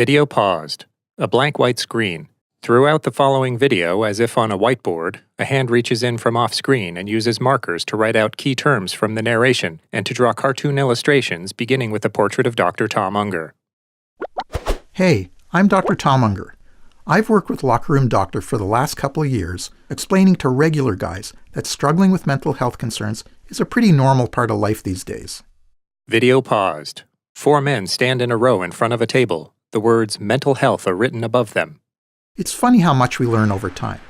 Video paused. A blank white screen. Throughout the following video, as if on a whiteboard, a hand reaches in from off-screen and uses markers to write out key terms from the narration and to draw cartoon illustrations beginning with the portrait of Dr. Tom Unger. Hey, I'm Dr. Tom Unger. I've worked with Locker Room Doctor for the last couple of years, explaining to regular guys that struggling with mental health concerns is a pretty normal part of life these days. Video paused. 4 men stand in a row in front of a table. The words mental health are written above them. It's funny how much we learn over time.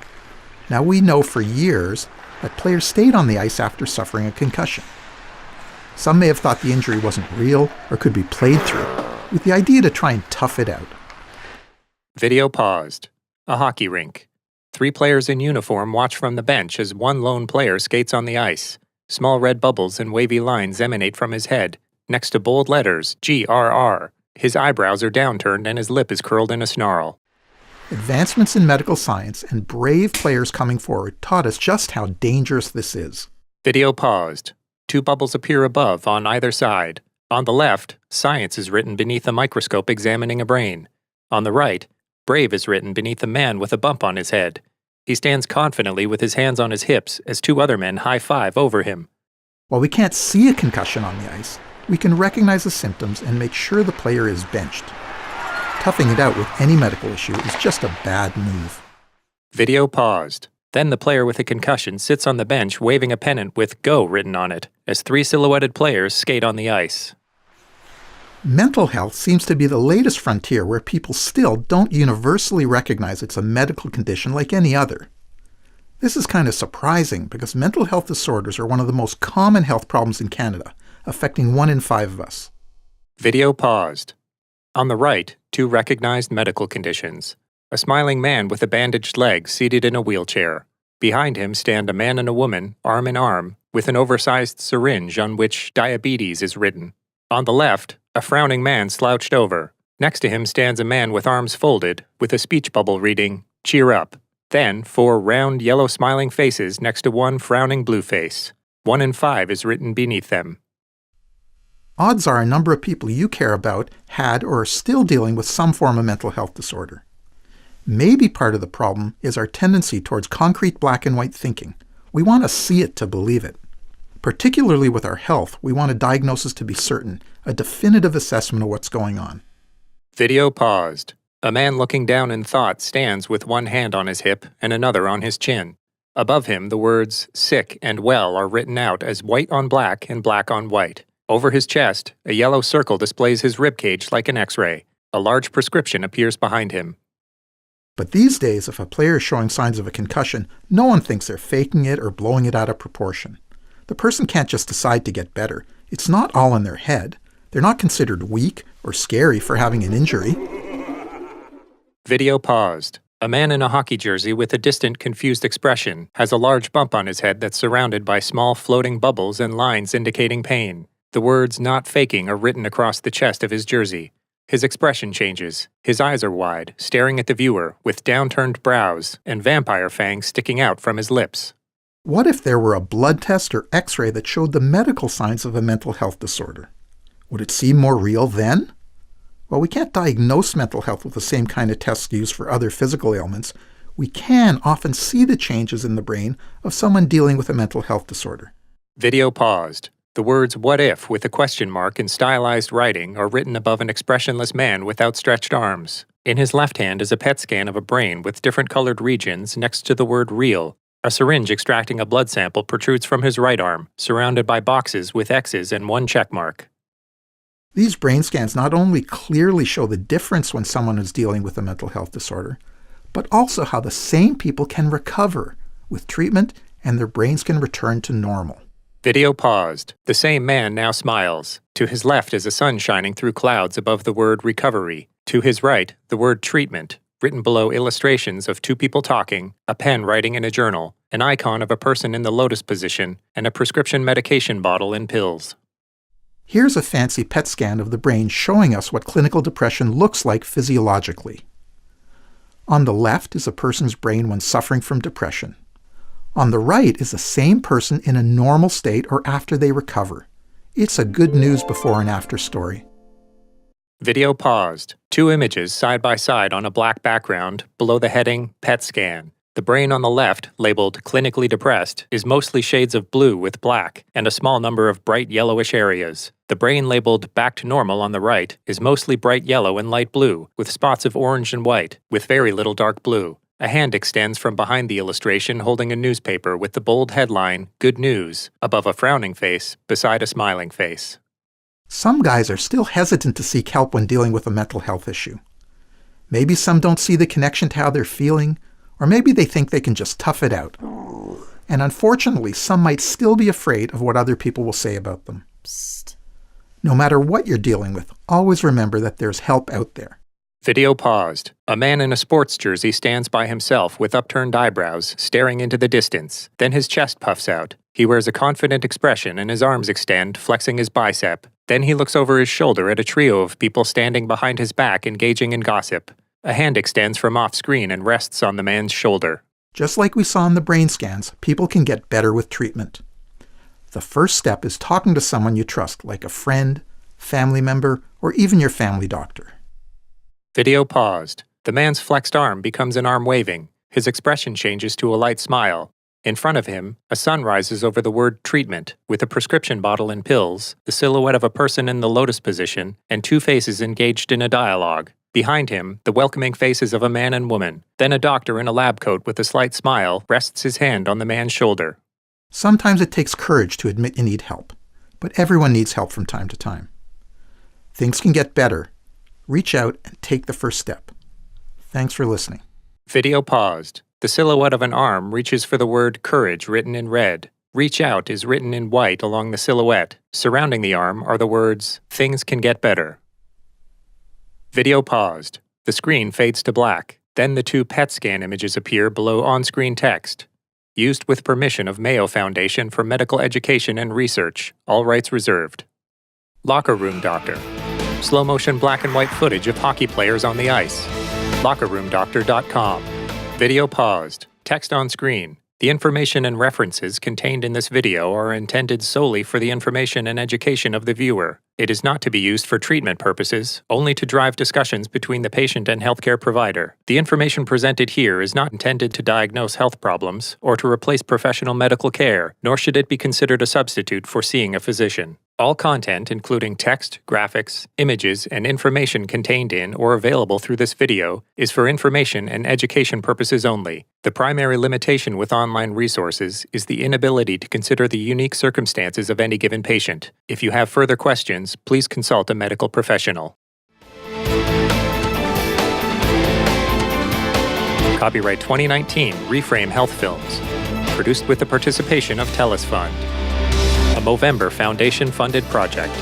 Now we know for years that players stayed on the ice after suffering a concussion. Some may have thought the injury wasn't real or could be played through, with the idea to try and tough it out. Video paused. A hockey rink. 3 players in uniform watch from the bench as one lone player skates on the ice. Small red bubbles and wavy lines emanate from his head, next to bold letters, GRR. His eyebrows are downturned and his lip is curled in a snarl. Advancements in medical science and brave players coming forward taught us just how dangerous this is. Video paused. 2 bubbles appear above on either side. On the left, science is written beneath a microscope examining a brain. On the right, brave is written beneath a man with a bump on his head. He stands confidently with his hands on his hips as 2 other men high-five over him. While we can't see a concussion on the ice, we can recognize the symptoms and make sure the player is benched. Toughing it out with any medical issue is just a bad move. Video paused. Then the player with a concussion sits on the bench waving a pennant with GO written on it as 3 silhouetted players skate on the ice. Mental health seems to be the latest frontier where people still don't universally recognize it's a medical condition like any other. This is kind of surprising because mental health disorders are one of the most common health problems in Canada, affecting 1 in 5 of us. Video paused. On the right, 2 recognized medical conditions. A smiling man with a bandaged leg seated in a wheelchair. Behind him stand a man and a woman, arm in arm, with an oversized syringe on which diabetes is written. On the left, a frowning man slouched over. Next to him stands a man with arms folded, with a speech bubble reading, "Cheer up." Then 4 round yellow smiling faces next to 1 frowning blue face. 1 in 5 is written beneath them. Odds are a number of people you care about had or are still dealing with some form of mental health disorder. Maybe part of the problem is our tendency towards concrete black and white thinking. We want to see it to believe it. Particularly with our health, we want a diagnosis to be certain, a definitive assessment of what's going on. Video paused. A man looking down in thought stands with 1 hand on his hip and another on his chin. Above him, the words sick and well are written out as white on black and black on white. Over his chest, a yellow circle displays his ribcage like an X-ray. A large prescription appears behind him. But these days, if a player is showing signs of a concussion, no one thinks they're faking it or blowing it out of proportion. The person can't just decide to get better. It's not all in their head. They're not considered weak or scary for having an injury. Video paused. A man in a hockey jersey with a distant, confused expression has a large bump on his head that's surrounded by small floating bubbles and lines indicating pain. The words "not faking" are written across the chest of his jersey. His expression changes. His eyes are wide, staring at the viewer, with downturned brows and vampire fangs sticking out from his lips. What if there were a blood test or X-ray that showed the medical signs of a mental health disorder? Would it seem more real then? While we can't diagnose mental health with the same kind of tests used for other physical ailments, we can often see the changes in the brain of someone dealing with a mental health disorder. Video paused. The words "what if" with a question mark in stylized writing are written above an expressionless man with outstretched arms. In his left hand is a PET scan of a brain with different colored regions next to the word real. A syringe extracting a blood sample protrudes from his right arm, surrounded by boxes with X's and 1 check mark. These brain scans not only clearly show the difference when someone is dealing with a mental health disorder, but also how the same people can recover with treatment and their brains can return to normal. Video paused. The same man now smiles. To his left is a sun shining through clouds above the word recovery. To his right, the word treatment, written below illustrations of 2 people talking, a pen writing in a journal, an icon of a person in the lotus position, and a prescription medication bottle and pills. Here's a fancy PET scan of the brain showing us what clinical depression looks like physiologically. On the left is a person's brain when suffering from depression. On the right is the same person in a normal state or after they recover. It's a good news before and after story. Video paused. 2 images side by side on a black background, below the heading PET scan. The brain on the left, labeled clinically depressed, is mostly shades of blue with black, and a small number of bright yellowish areas. The brain labeled back to normal on the right is mostly bright yellow and light blue, with spots of orange and white, with very little dark blue. A hand extends from behind the illustration holding a newspaper with the bold headline, Good News, above a frowning face, beside a smiling face. Some guys are still hesitant to seek help when dealing with a mental health issue. Maybe some don't see the connection to how they're feeling, or maybe they think they can just tough it out. And unfortunately, some might still be afraid of what other people will say about them. Psst. No matter what you're dealing with, always remember that there's help out there. Video paused. A man in a sports jersey stands by himself with upturned eyebrows, staring into the distance. Then his chest puffs out. He wears a confident expression and his arms extend, flexing his bicep. Then he looks over his shoulder at a trio of people standing behind his back, engaging in gossip. A hand extends from off-screen and rests on the man's shoulder. Just like we saw in the brain scans, people can get better with treatment. The first step is talking to someone you trust, like a friend, family member, or even your family doctor. Video paused. The man's flexed arm becomes an arm waving. His expression changes to a light smile. In front of him, a sun rises over the word treatment, with a prescription bottle and pills, the silhouette of a person in the lotus position, and 2 faces engaged in a dialogue. Behind him, the welcoming faces of a man and woman. Then a doctor in a lab coat with a slight smile rests his hand on the man's shoulder. Sometimes it takes courage to admit you need help, but everyone needs help from time to time. Things can get better. Reach out and take the first step. Thanks for listening. Video paused. The silhouette of an arm reaches for the word courage written in red. Reach out is written in white along the silhouette. Surrounding the arm are the words, things can get better. Video paused. The screen fades to black. Then the 2 PET scan images appear below on-screen text. Used with permission of Mayo Foundation for Medical Education and Research. All rights reserved. Locker room doctor. Slow-motion black and white footage of hockey players on the ice. LockerRoomDoctor.com. Video paused. Text on screen. The information and references contained in this video are intended solely for the information and education of the viewer. It is not to be used for treatment purposes, only to drive discussions between the patient and healthcare provider. The information presented here is not intended to diagnose health problems or to replace professional medical care, nor should it be considered a substitute for seeing a physician. All content, including text, graphics, images, and information contained in or available through this video, is for information and education purposes only. The primary limitation with online resources is the inability to consider the unique circumstances of any given patient. If you have further questions, please consult a medical professional. Copyright 2019 Reframe Health Films. Produced with the participation of TELUS Fund. A Movember Foundation-funded project.